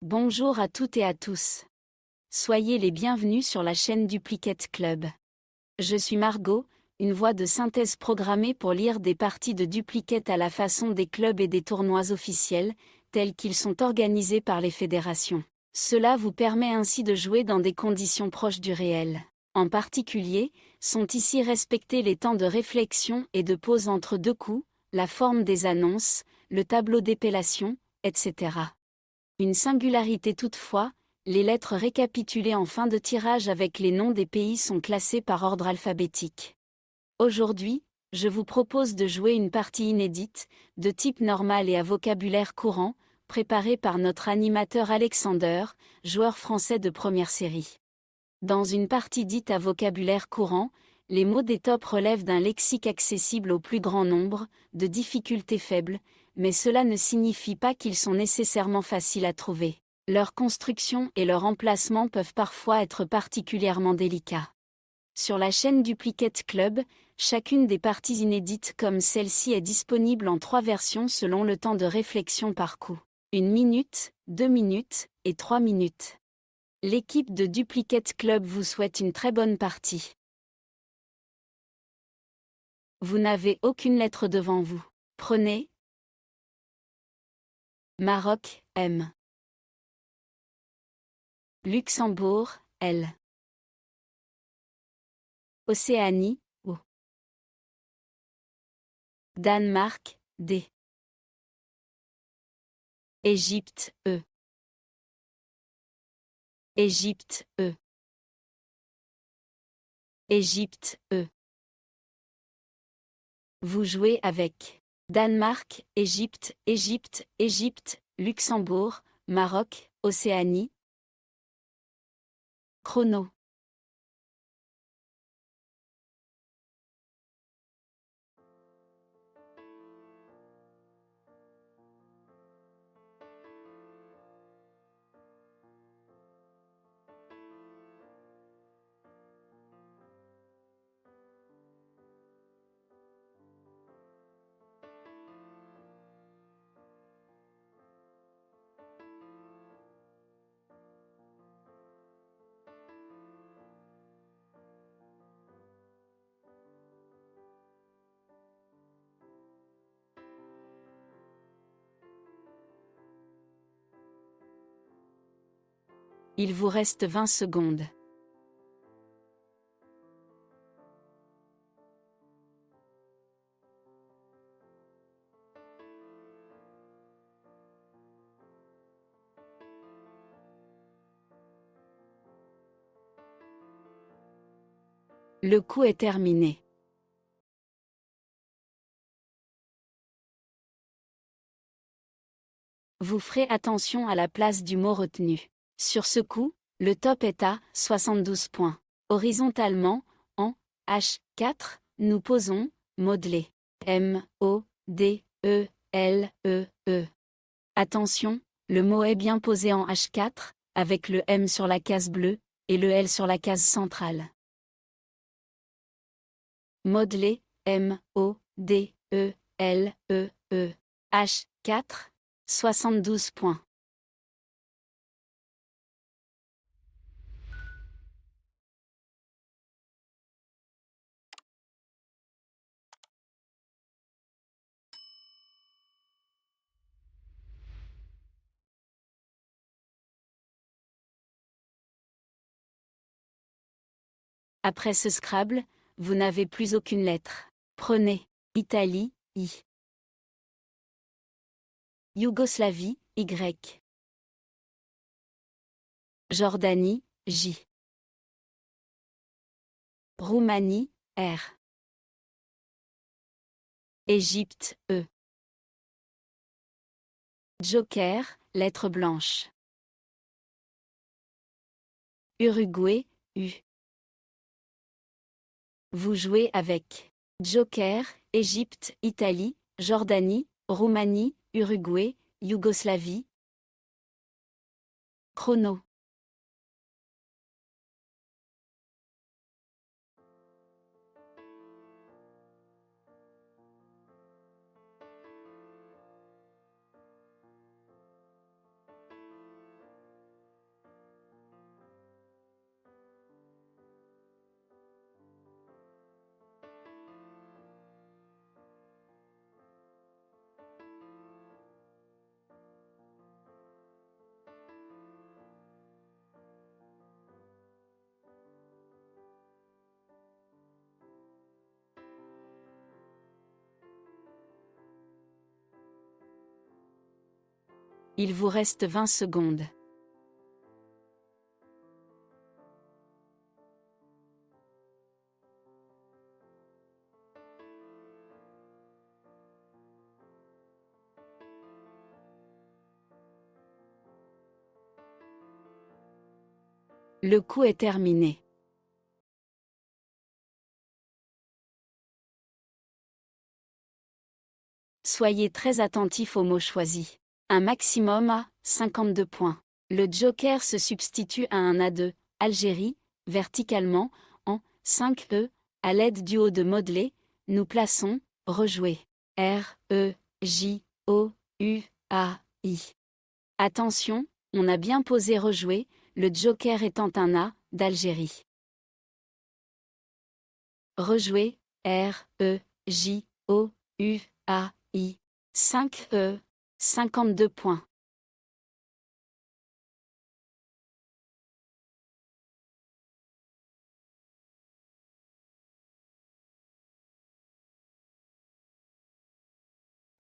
Bonjour à toutes et à tous. Soyez les bienvenus sur la chaîne Duplicate Club. Je suis Margot, une voix de synthèse programmée pour lire des parties de Duplicate à la façon des clubs et des tournois officiels, tels qu'ils sont organisés par les fédérations. Cela vous permet ainsi de jouer dans des conditions proches du réel. En particulier, sont ici respectés les temps de réflexion et de pause entre deux coups, la forme des annonces, le tableau d'épellation, etc. Une singularité toutefois, les lettres récapitulées en fin de tirage avec les noms des pays sont classées par ordre alphabétique. Aujourd'hui, je vous propose de jouer une partie inédite, de type normal et à vocabulaire courant, préparée par notre animateur Alexander, joueur français de première série. Dans une partie dite à vocabulaire courant, les mots des tops relèvent d'un lexique accessible au plus grand nombre, de difficulté faible, mais cela ne signifie pas qu'ils sont nécessairement faciles à trouver. Leur construction et leur emplacement peuvent parfois être particulièrement délicats. Sur la chaîne Duplicate Club, chacune des parties inédites comme celle-ci est disponible en 3 versions selon le temps de réflexion par coup. 1 minute, 2 minutes et 3 minutes. L'équipe de Duplicate Club vous souhaite une très bonne partie. Vous n'avez aucune lettre devant vous. Prenez Maroc, M. Luxembourg, L. Océanie, O. Danemark, D. Égypte, E. Égypte, E. Égypte, E. Vous jouez avec Danemark, Égypte, Égypte, Égypte, Luxembourg, Maroc, Océanie. Chrono. Il vous reste 20 secondes. Le coup est terminé. Vous ferez attention à la place du mot retenu. Sur ce coup, le top est à 72 points. Horizontalement, en H4, nous posons modelé. M, O, D, E, L, E, E. Attention, le mot est bien posé en H4, avec le M sur la case bleue, et le L sur la case centrale. Modelé, M, O, D, E, L, E, E. H4, 72 points. Après ce Scrabble, vous n'avez plus aucune lettre. Prenez Italie, I. Yougoslavie, Y. Jordanie, J. Roumanie, R. Égypte, E. Joker, lettre blanche. Uruguay, U. Vous jouez avec Joker, Égypte, Italie, Jordanie, Roumanie, Uruguay, Yougoslavie. Chrono. Il vous reste 20 secondes. Le coup est terminé. Soyez très attentif aux mots choisis. Un maximum à 52 points. Le joker se substitue à un A2, Algérie, verticalement, en 5E, à l'aide du haut de modelé, nous plaçons, rejouer. R, E, J, O, U, A, I. Attention, on a bien posé rejouer, le joker étant un A, d'Algérie. Rejouer, R, E, J, O, U, A, I. 5E, 52 points.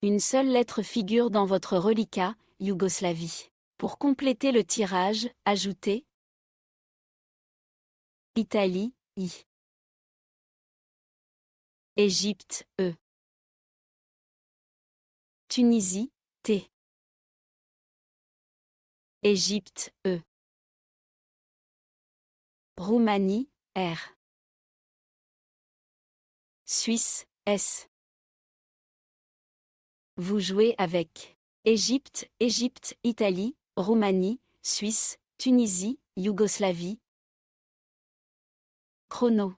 Une seule lettre figure dans votre reliquat, Yougoslavie. Pour compléter le tirage, ajoutez Italie, I. Égypte, E. Tunisie, T. Égypte, E. Roumanie, R. Suisse, S. Vous jouez avec Égypte, Italie, Roumanie, Suisse, Tunisie, Yougoslavie. Chrono.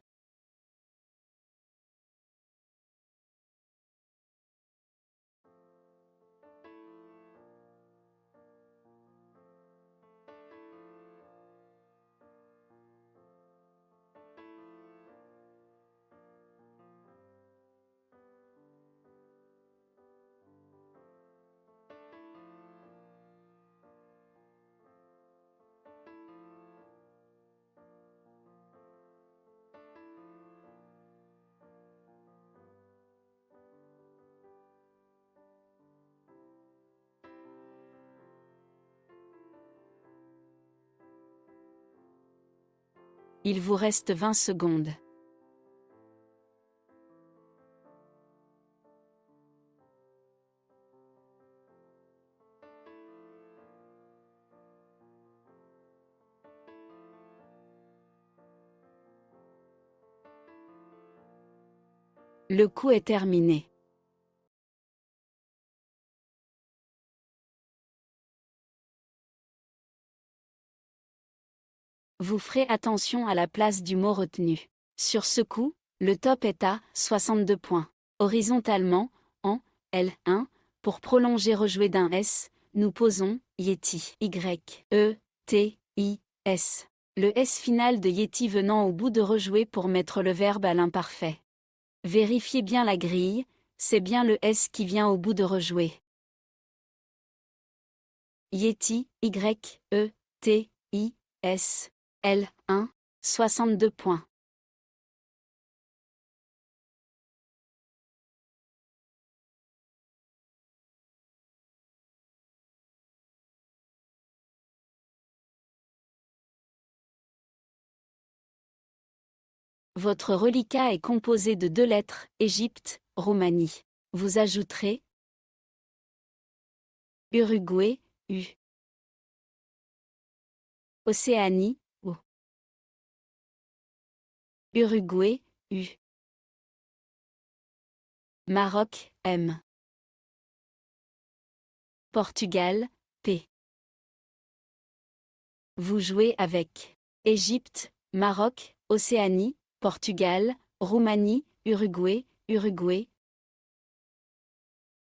Il vous reste 20 secondes. Le coup est terminé. Vous ferez attention à la place du mot retenu. Sur ce coup, le top est à 62 points. Horizontalement, en L1, pour prolonger rejouer d'un S, nous posons Yeti. Y, E, T, I, S. Le S final de Yeti venant au bout de rejouer pour mettre le verbe à l'imparfait. Vérifiez bien la grille, c'est bien le S qui vient au bout de rejouer. Yeti, Y, E, T, I, S. L1, 62 points. Votre reliquat est composé de 2 lettres, Égypte, Roumanie. Vous ajouterez Uruguay, U. Océanie, O. Uruguay, U. Maroc, M. Portugal, P. Vous jouez avec Égypte, Maroc, Océanie, Portugal, Roumanie, Uruguay, Uruguay.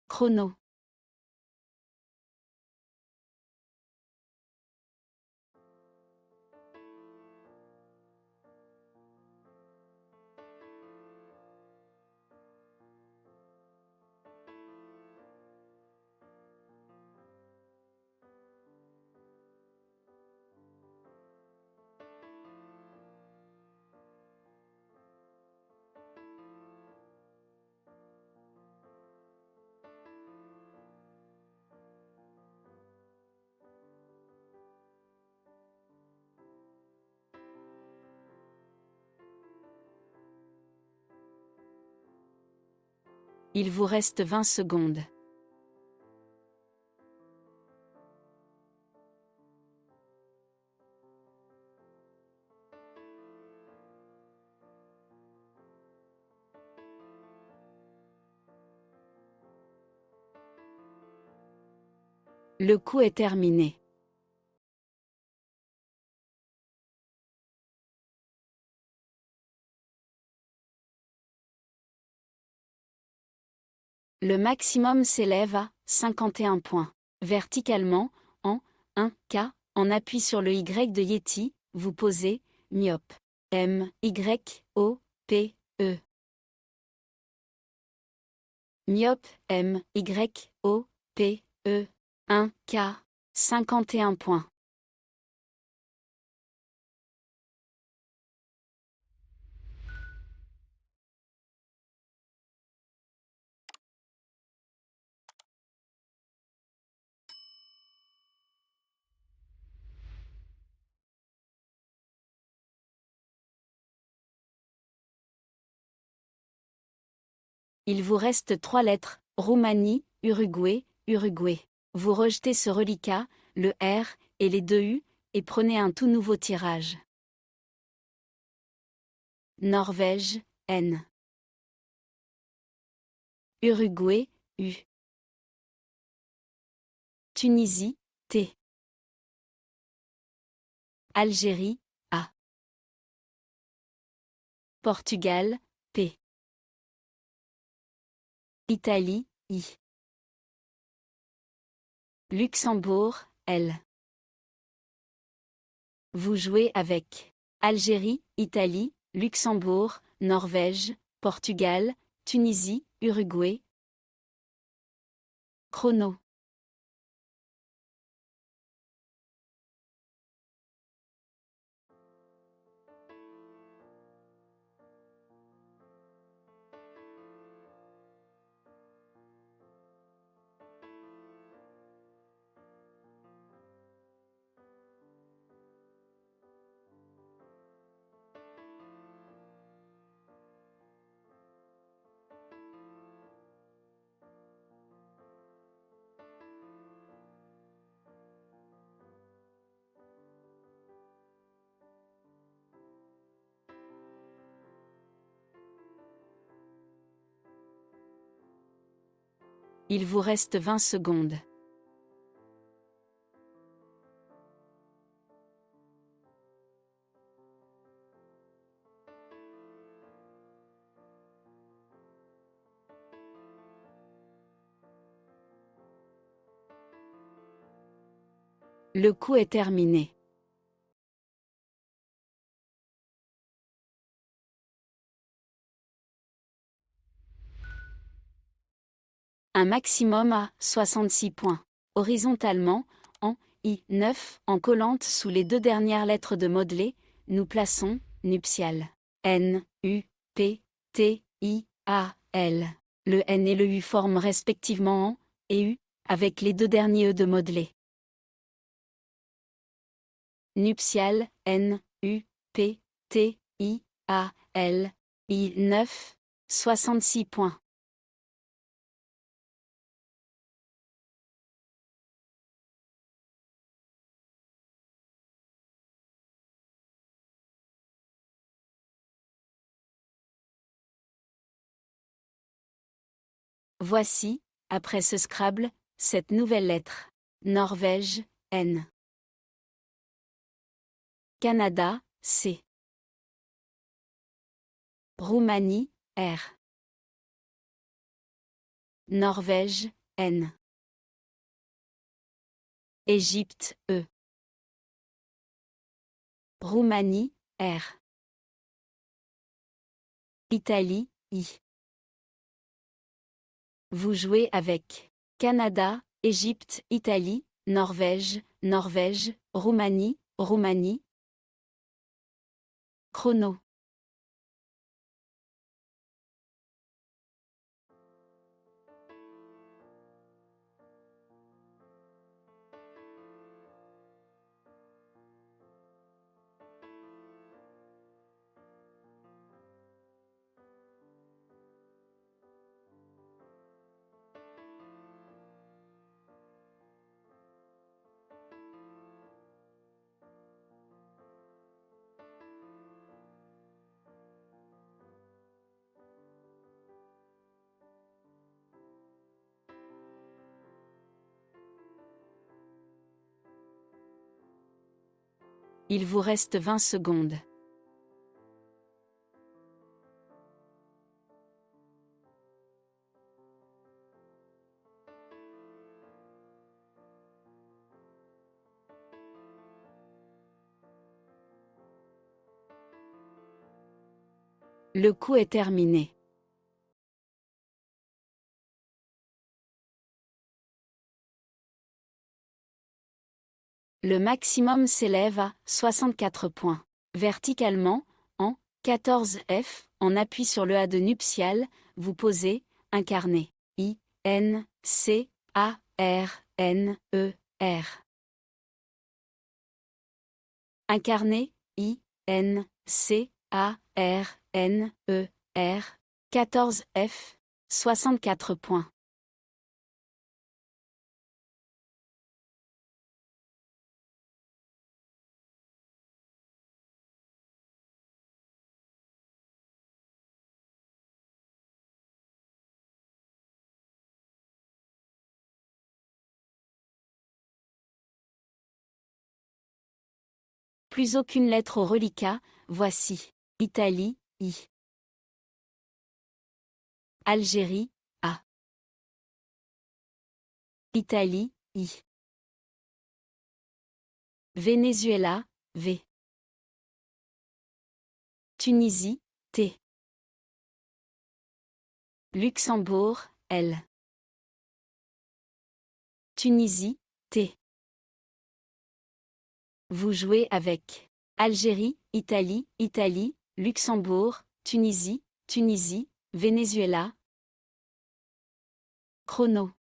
Chrono. Il vous reste 20 secondes. Le coup est terminé. Le maximum s'élève à 51 points. Verticalement, en 1K, en appui sur le Y de Yeti, vous posez myope. M-Y-O-P-E. Myope, M-Y-O-P-E. 1K. 51 points. Il vous reste 3 lettres, Roumanie, Uruguay, Uruguay. Vous rejetez ce reliquat, le R, et les 2 U, et prenez un tout nouveau tirage. Norvège, N. Uruguay, U. Tunisie, T. Algérie, A. Portugal, P. Italie, I. Luxembourg, L. Vous jouez avec Algérie, Italie, Luxembourg, Norvège, Portugal, Tunisie, Uruguay. Chrono. Il vous reste 20 secondes. Le coup est terminé. Un maximum à 66 points. Horizontalement, en I9, en collante sous les 2 dernières lettres de modelé, nous plaçons nuptial. N, U, P, T, I, A, L. Le N et le U forment respectivement en et U, avec les 2 derniers E de modelé. Nuptial, N, U, P, T, I, A, L, I9, 66 points. Voici, après ce Scrabble, cette nouvelle lettre. Norvège, N. Canada, C. Roumanie, R. Norvège, N. Égypte, E. Roumanie, R. Italie, I. Vous jouez avec Canada, Égypte, Italie, Norvège, Norvège, Roumanie, Roumanie. Chrono. Il vous reste 20 secondes. Le coup est terminé. Le maximum s'élève à 64 points. Verticalement, en 14F, en appui sur le A de nuptial, vous posez incarné. I, N, C, A, R, N, E, R. Incarné, I, N, C, A, R, N, E, R. 14F, 64 points. Plus aucune lettre au reliquat, voici. Italie, I. Algérie, A. Italie, I. Venezuela, V. Tunisie, T. Luxembourg, L. Tunisie, T. Vous jouez avec Algérie, Italie, Italie, Luxembourg, Tunisie, Tunisie, Venezuela. Chrono.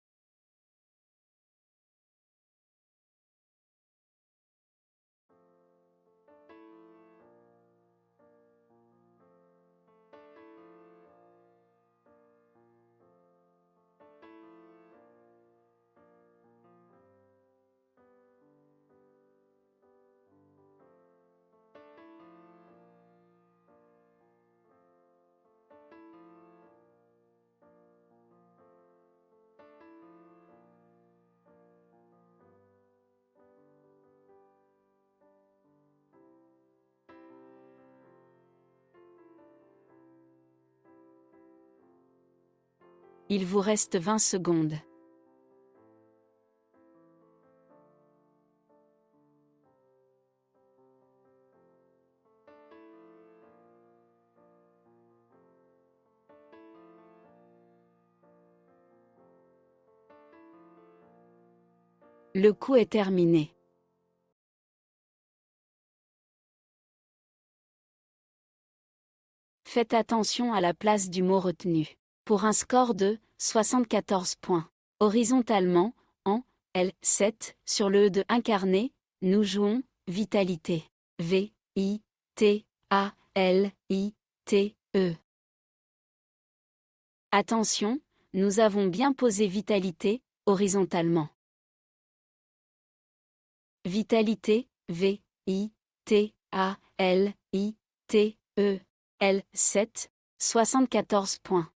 Il vous reste 20 secondes. Le coup est terminé. Faites attention à la place du mot retenu. Pour un score de 74 points. Horizontalement, en L7, sur le E de incarné, nous jouons vitalité. V, I, T, A, L, I, T, E. Attention, nous avons bien posé vitalité, horizontalement. Vitalité, V, I, T, A, L, I, T, E, L7, 74 points.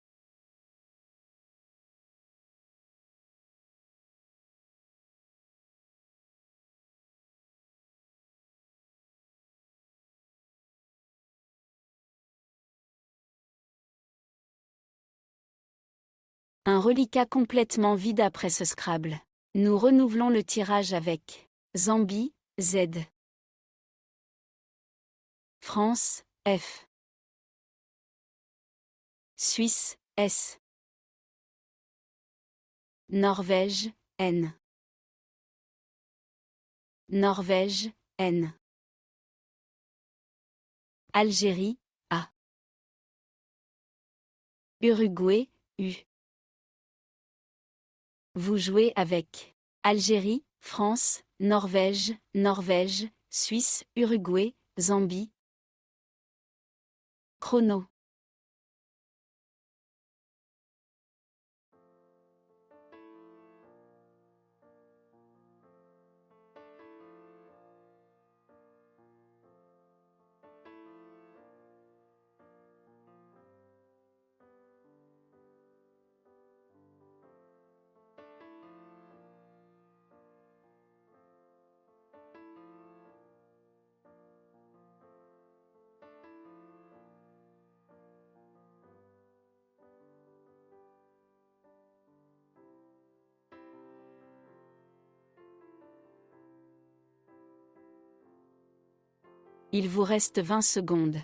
Un reliquat complètement vide après ce Scrabble. Nous renouvelons le tirage avec Zambie, Z. France, F. Suisse, S. Norvège, N. Norvège, N. Algérie, A. Uruguay, U. Vous jouez avec Algérie, France, Norvège, Norvège, Suisse, Uruguay, Zambie. Chrono. Il vous reste 20 secondes.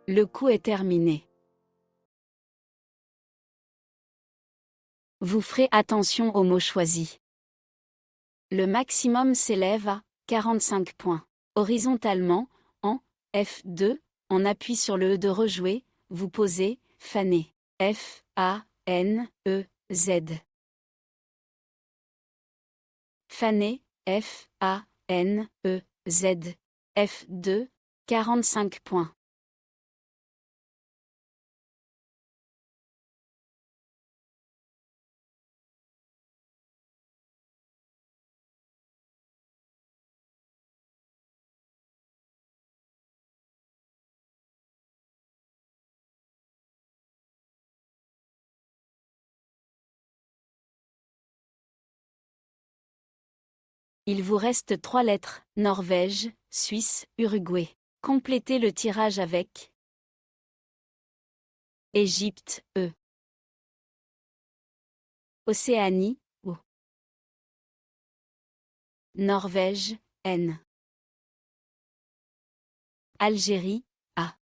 Le coup est terminé. Vous ferez attention aux mots choisis. Le maximum s'élève à 45 points. Horizontalement, en F2, on appuie sur le E de rejouer, vous posez faner. F-A-N-E-Z. Faner, F-A-N-E-Z. F2, 45 points. Il vous reste 3 lettres, Norvège, Suisse, Uruguay. Complétez le tirage avec Égypte, E. Océanie, O. Norvège, N. Algérie, A.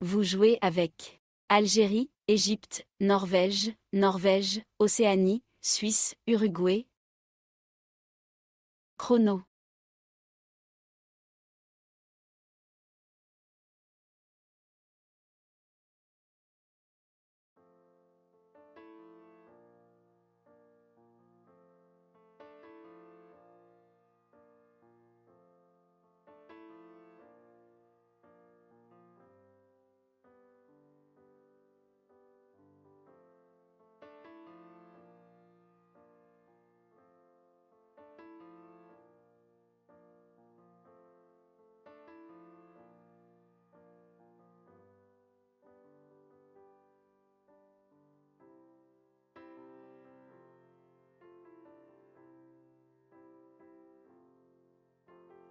Vous jouez avec Algérie, Égypte, Norvège, Norvège, Océanie, Suisse, Uruguay. Chrono.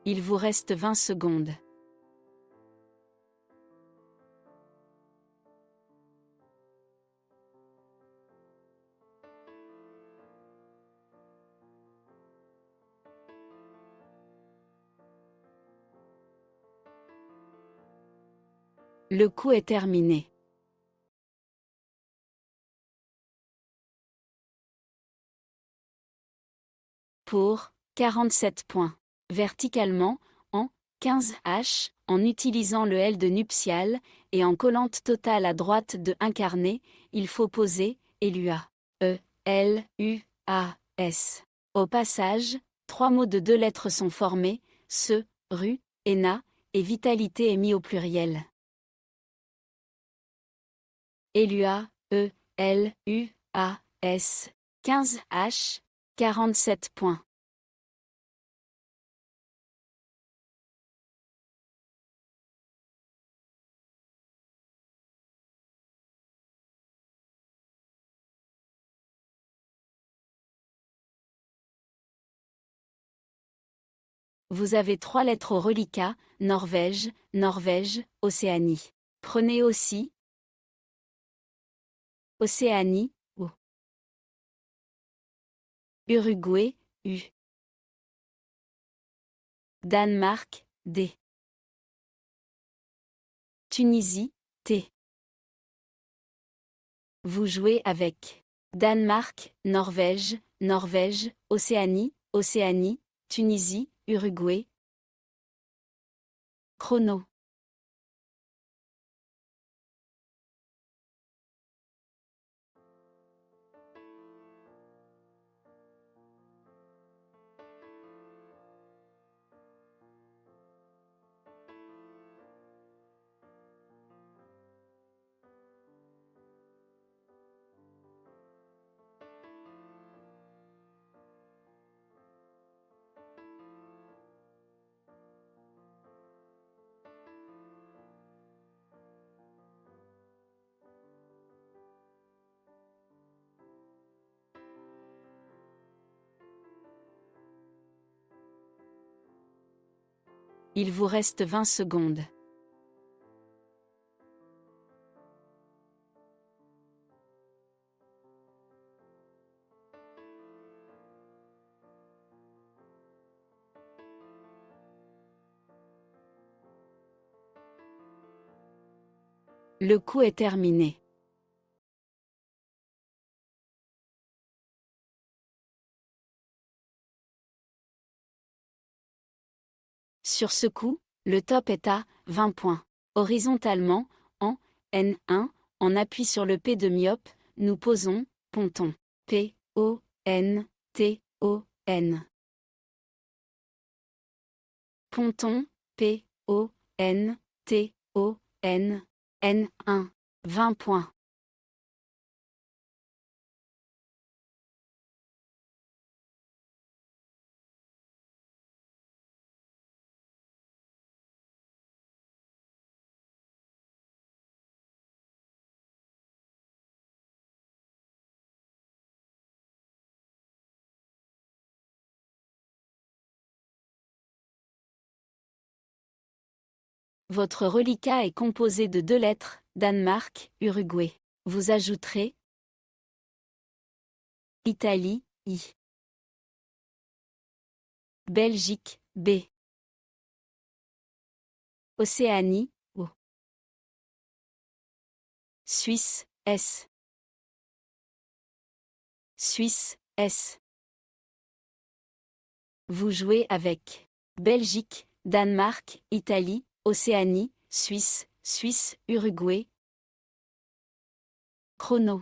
Il vous reste 20 secondes. Le coup est terminé. Pour 47 points. Verticalement, en 15H, en utilisant le L de nuptial, et en collante totale à droite de incarné, il faut poser Elua. E, L, U, A, S. Au passage, 3 mots de 2 lettres sont formés, se, rue, ENA, et vitalité est mis au pluriel. Elua, E, L, U, A, S. 15H, 47 points. Vous avez 3 lettres au reliquat, Norvège, Norvège, Océanie. Prenez aussi Océanie, O. Uruguay, U. Danemark, D. Tunisie, T. Vous jouez avec Danemark, Norvège, Norvège, Océanie, Océanie, Tunisie, Uruguay. Chrono. Il vous reste 20 secondes. Le coup est terminé. Sur ce coup, le top est à 20 points. Horizontalement, en N1, en appui sur le P de myope, nous posons ponton. P, O, N, T, O, N. Ponton, P, O, N, T, O, N, N1. 20 points. Votre reliquat est composé de 2 lettres, Danemark, Uruguay. Vous ajouterez Italie, I. Belgique, B. Océanie, O. Suisse, S. Suisse, S. Vous jouez avec Belgique, Danemark, Italie, Océanie, Suisse, Suisse, Uruguay. Chrono.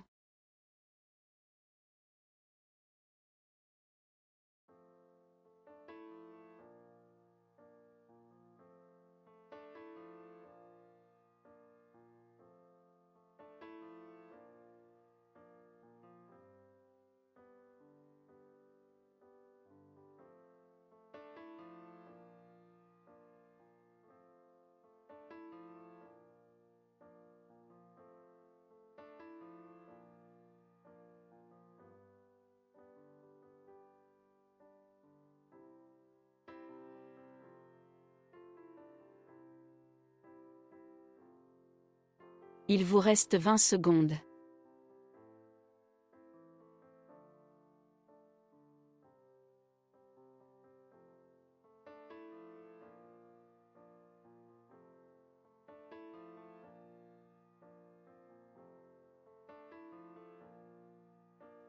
Il vous reste 20 secondes.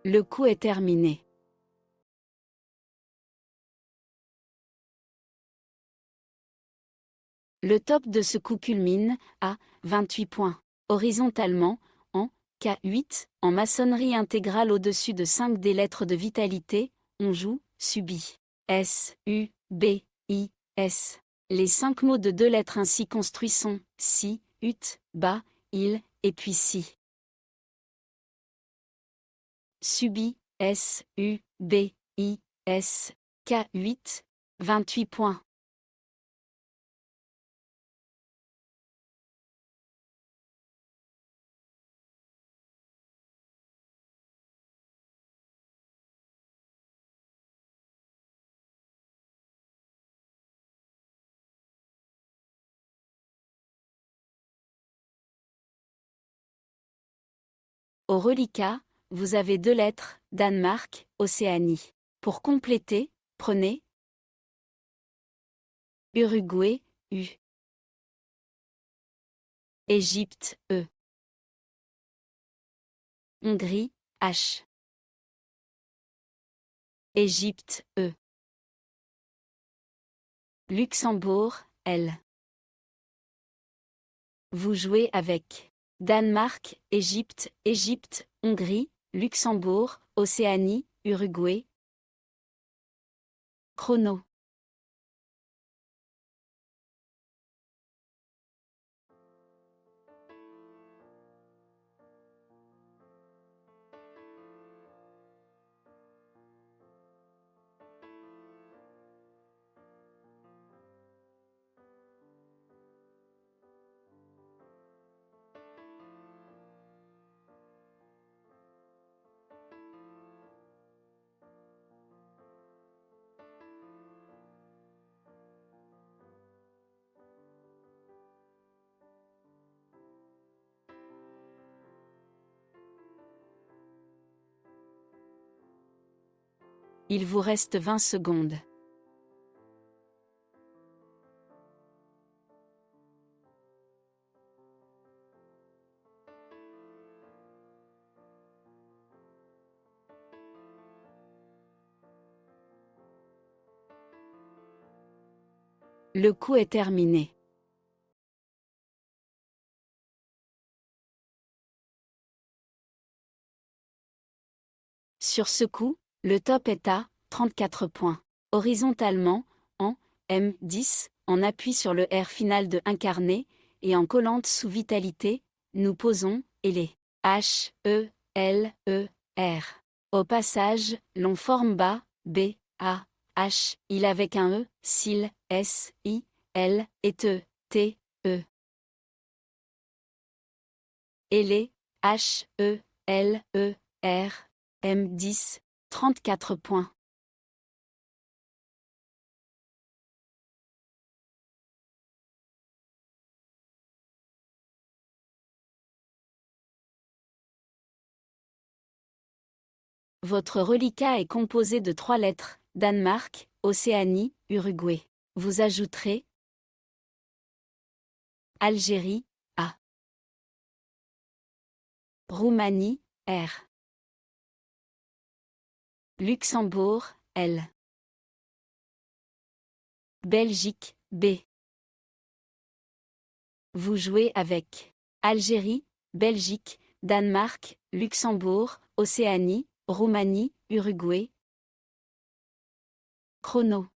Le coup est terminé. Le top de ce coup culmine à 28 points. Horizontalement, en K8, en maçonnerie intégrale au-dessus de 5 des lettres de vitalité, on joue subit. S, U, B, I, S. Les 5 mots de 2 lettres ainsi construits sont si, ut, bas, il, et puis si. Subit, S, U, B, I, S, K8, 28 points. Au reliquat, vous avez 2 lettres, Danemark, Océanie. Pour compléter, prenez Uruguay, U. Égypte, E. Hongrie, H. Égypte, E. Luxembourg, L. Vous jouez avec Danemark, Égypte, Égypte, Hongrie, Luxembourg, Océanie, Uruguay. Chrono. Il vous reste 20 secondes. Le coup est terminé. Sur ce coup, le top est à 34 points. Horizontalement, en M10, en appui sur le R final de incarné, et en collante sous vitalité, nous posons, et les H, E, L, E, R. Au passage, l'on forme bas, B, A, H, il avec un E, SIL, S, I, L, et T, T, E. Et les H, E, L, E, R, M10, 34 points. Votre reliquat est composé de 3 lettres, Danemark, Océanie, Uruguay. Vous ajouterez Algérie, A. Roumanie, R. Luxembourg, L. Belgique, B. Vous jouez avec Algérie, Belgique, Danemark, Luxembourg, Océanie, Roumanie, Uruguay. Chrono.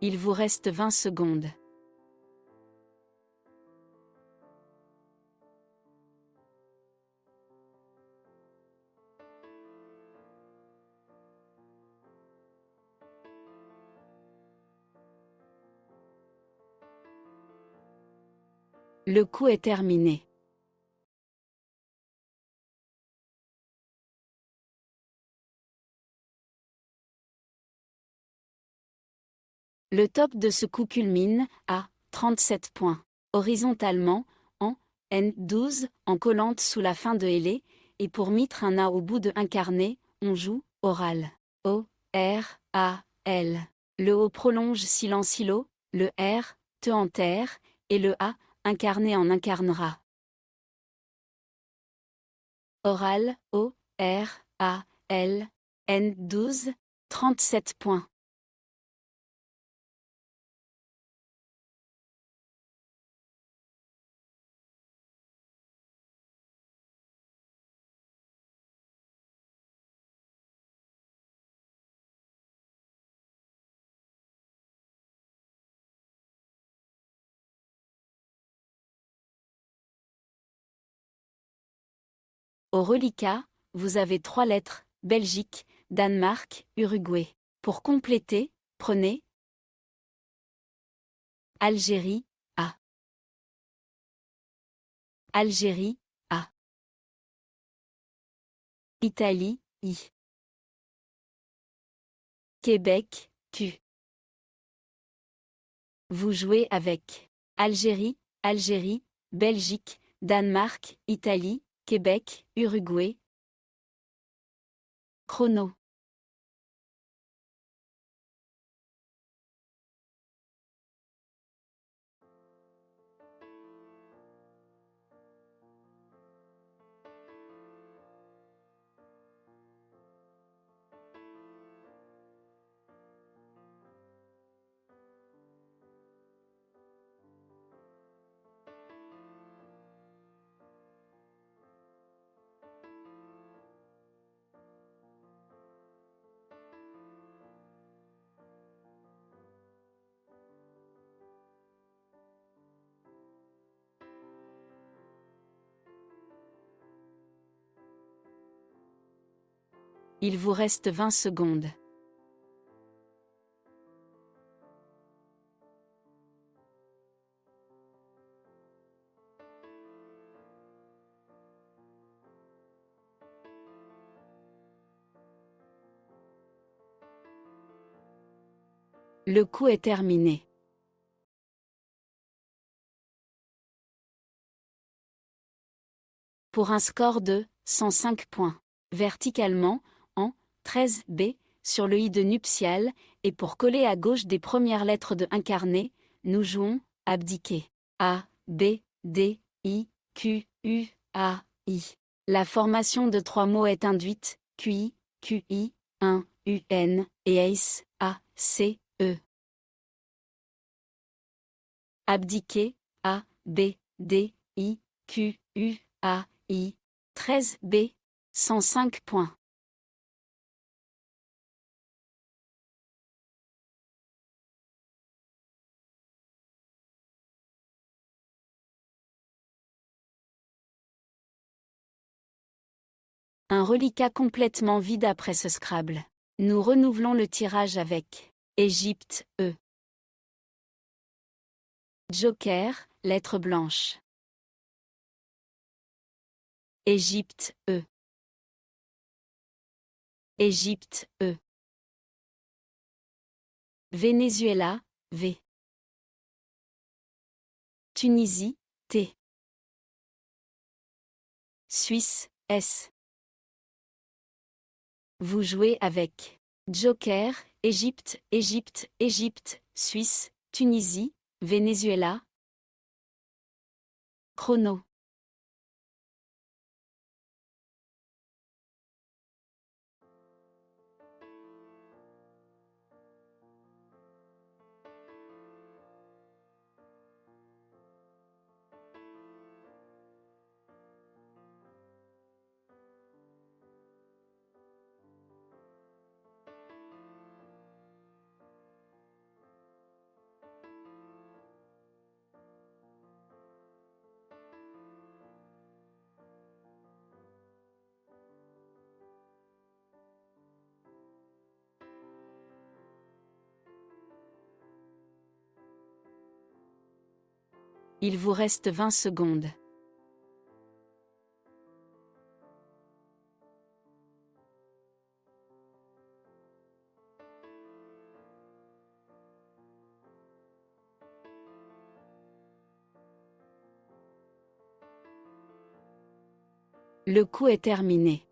Il vous reste 20 secondes. Le coup est terminé. Le top de ce coup culmine à 37 points. Horizontalement, en N12, en collante sous la fin de Hélé, et pour mitre un A au bout de incarné, on joue oral. O, R, A, L. Le O prolonge silence ilo, le R, te enterre, et le A, incarné en incarnera. Oral, O, R, A, L, N12, 37 points. Au reliquat, vous avez 3 lettres, Belgique, Danemark, Uruguay. Pour compléter, prenez Algérie, A. Algérie, A. Italie, I. Québec, Q. Vous jouez avec Algérie, Algérie, Belgique, Danemark, Italie, Québec, Uruguay. Chrono. Il vous reste 20 secondes. Le coup est terminé. Pour un score de 105 points. Verticalement, en 13B, sur le i de nuptial, et pour coller à gauche des premières lettres de incarné, nous jouons abdiquer. A, B, D, I, Q, U, A, I. La formation de 3 mots est induite, QI, QI, 1, UN, et ACE, A, C, E. Abdiquer, A, B, D, I, Q, U, A, I. 13B, 105 points. Un reliquat complètement vide après ce Scrabble. Nous renouvelons le tirage avec Égypte, E. Joker, lettre blanche. Égypte, E. Égypte, E. Venezuela, V. Tunisie, T. Suisse, S. Vous jouez avec Joker, Égypte, Égypte, Égypte, Suisse, Tunisie, Venezuela. Chrono. Il vous reste 20 secondes. Le coup est terminé.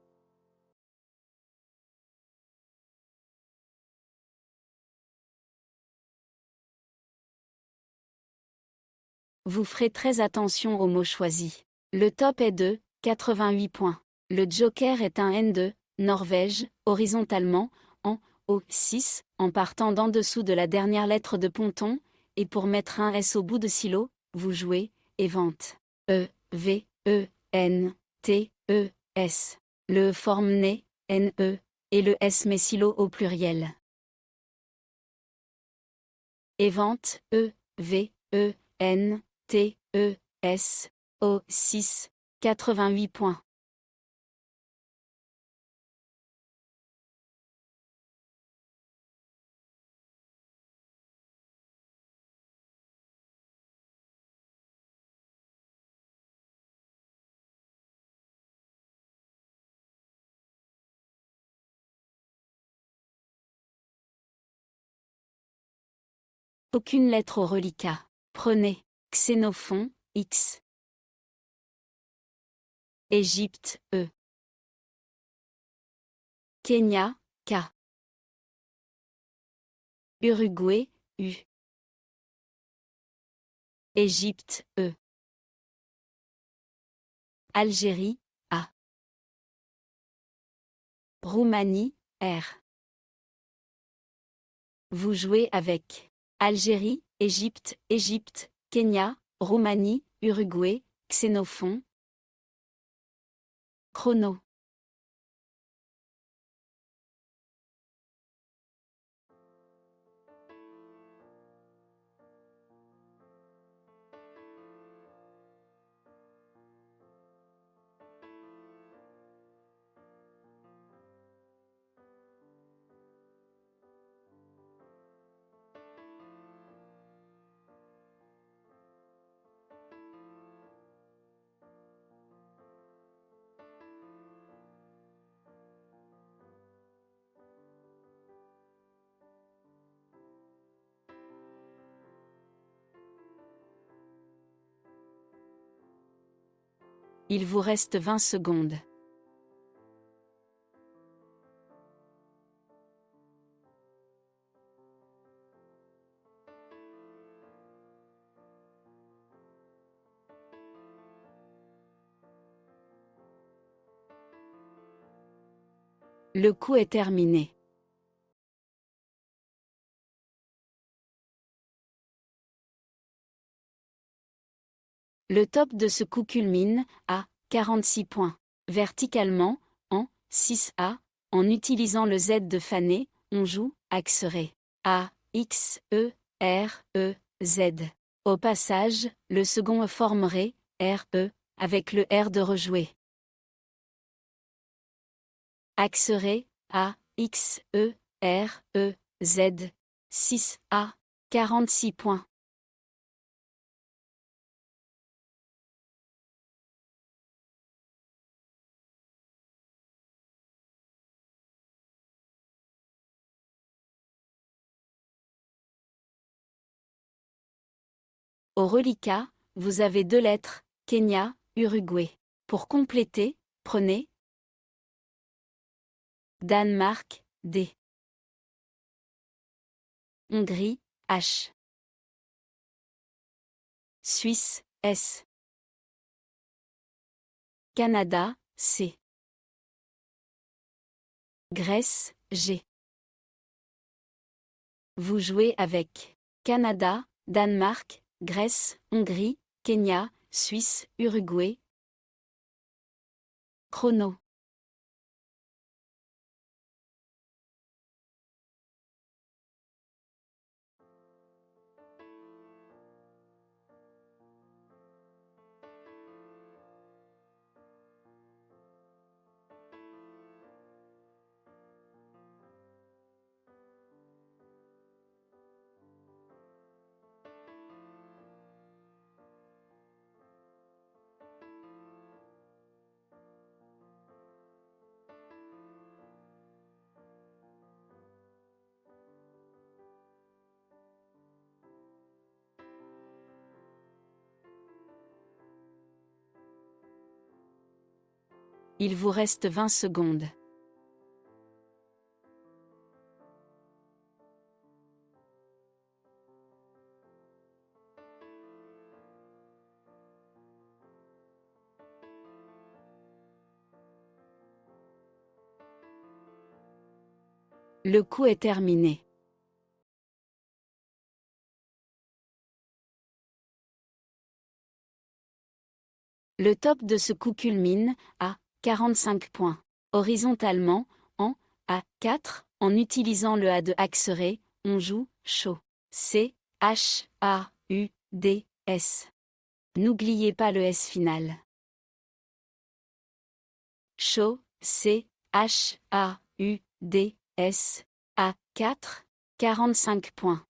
Vous ferez très attention aux mots choisis. Le top est de 88 points. Le joker est un N de Norvège, horizontalement, en O6, en partant d'en dessous de la dernière lettre de ponton, et pour mettre un S au bout de silo, vous jouez évente. E, V, E, N, T, E, S. Le E forme né, N, E, et le S met silo au pluriel. Évente, E, V, E, N, T, E, S, O, 6, 88 points. Aucune lettre au reliquat. Prenez Xénophon, X. Égypte, E. Kenya, K. Uruguay, U. Égypte, E. Algérie, A. Roumanie, R. Vous jouez avec Algérie, Égypte, Égypte, Kenya, Roumanie, Uruguay, Xénophon. Chrono. Il vous reste 20 secondes. Le coup est terminé. Le top de ce coup culmine à 46 points. Verticalement, en 6A, en utilisant le Z de Fané, on joue Axeré. A, X, E, R, E, Z. Au passage, le second formerait R, E, avec le R de rejouer. Axeré, A, X, E, R, E, Z. 6A, 46 points. Au reliquat, vous avez 2 lettres, Kenya, Uruguay. Pour compléter, prenez Danemark, D. Hongrie, H. Suisse, S. Canada, C. Grèce, G. Vous jouez avec Canada, Danemark, Grèce, Hongrie, Kenya, Suisse, Uruguay. Chrono. Il vous reste 20 secondes. Le coup est terminé. Le top de ce coup culmine à 45 points. Horizontalement, en A4, en utilisant le A de Axeré, on joue chaud. C, H, A, U, D, S. N'oubliez pas le S final. Chaud, C, H, A, U, D, S. A4, 45 points.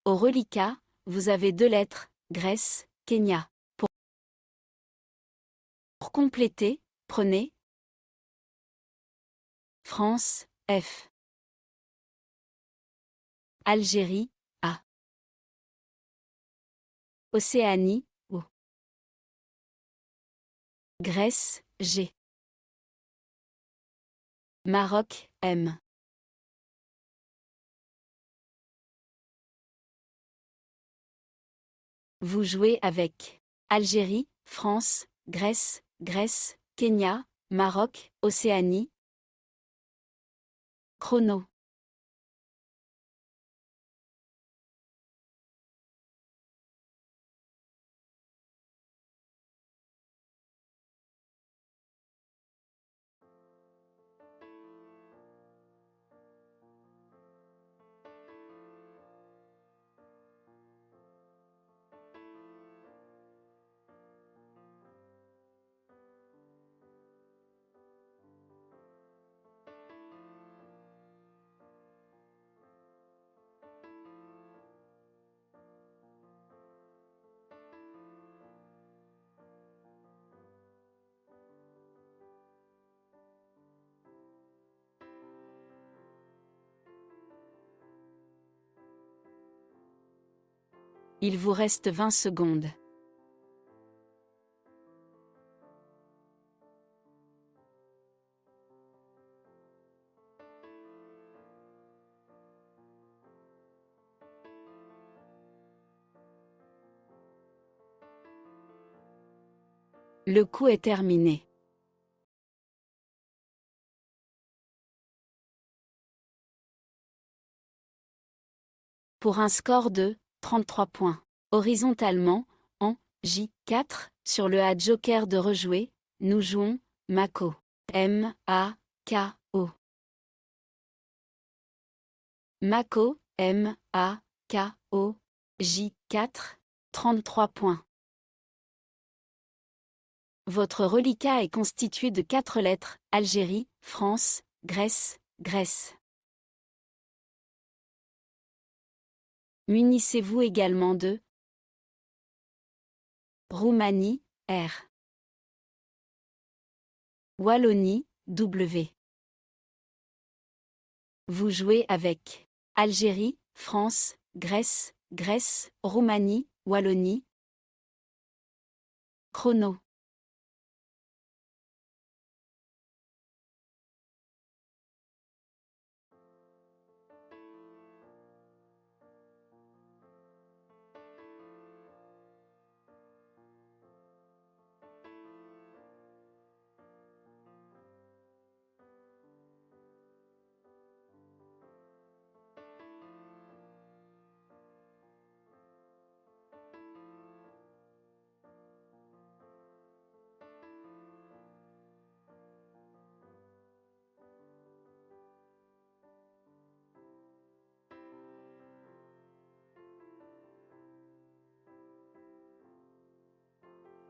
Au reliquat, vous avez 2 lettres, Grèce, Kenya. Pour compléter, prenez France, F. Algérie, A. Océanie, O. Grèce, G. Maroc, M. Vous jouez avec Algérie, France, Grèce, Grèce, Kenya, Maroc, Océanie. Chrono. Il vous reste 20 secondes. Le coup est terminé. Pour un score de 33 points. Horizontalement, en J4, sur le A joker de rejouer, nous jouons Mako. M-A-K-O. Mako, M-A-K-O. J4, 33 points. Votre reliquat est constitué de 4 lettres, Algérie, France, Grèce, Grèce. Munissez-vous également de Roumanie, R. Wallonie, W. Vous jouez avec Algérie, France, Grèce, Grèce, Roumanie, Wallonie. Chrono.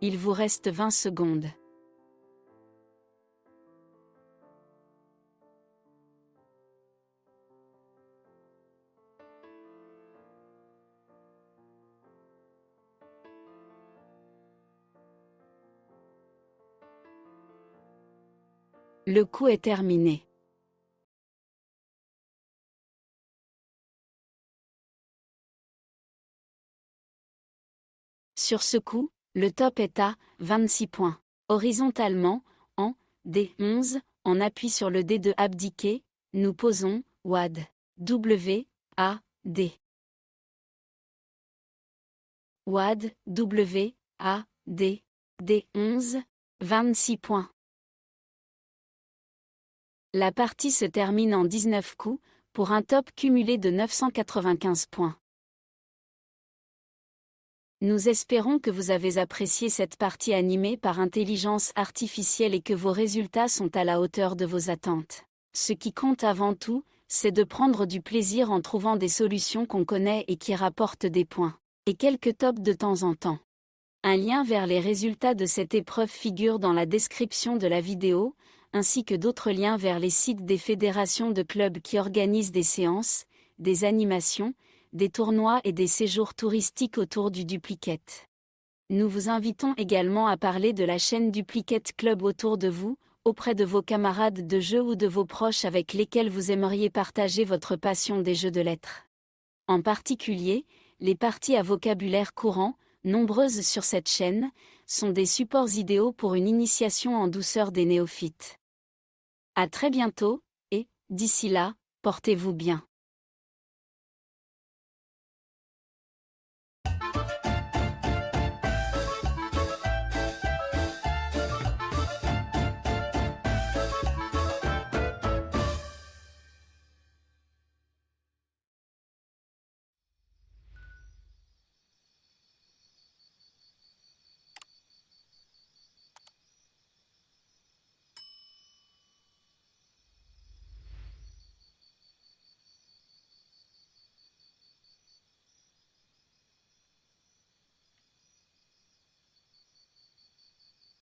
Il vous reste 20 secondes. Le coup est terminé. Sur ce coup, le top est à 26 points. Horizontalement, en D11, on appuie sur le dé de abdiquer, nous posons WAD. W, A, D. WAD, W, A, D. D11, 26 points. La partie se termine en 19 coups, pour un top cumulé de 995 points. Nous espérons que vous avez apprécié cette partie animée par intelligence artificielle et que vos résultats sont à la hauteur de vos attentes. Ce qui compte avant tout, c'est de prendre du plaisir en trouvant des solutions qu'on connaît et qui rapportent des points. Et quelques tops de temps en temps. Un lien vers les résultats de cette épreuve figure dans la description de la vidéo, ainsi que d'autres liens vers les sites des fédérations de clubs qui organisent des séances, des animations, des tournois et des séjours touristiques autour du Duplicate. Nous vous invitons également à parler de la chaîne Duplicate Club autour de vous, auprès de vos camarades de jeu ou de vos proches avec lesquels vous aimeriez partager votre passion des jeux de lettres. En particulier, les parties à vocabulaire courant, nombreuses sur cette chaîne, sont des supports idéaux pour une initiation en douceur des néophytes. À très bientôt, et, d'ici là, portez-vous bien.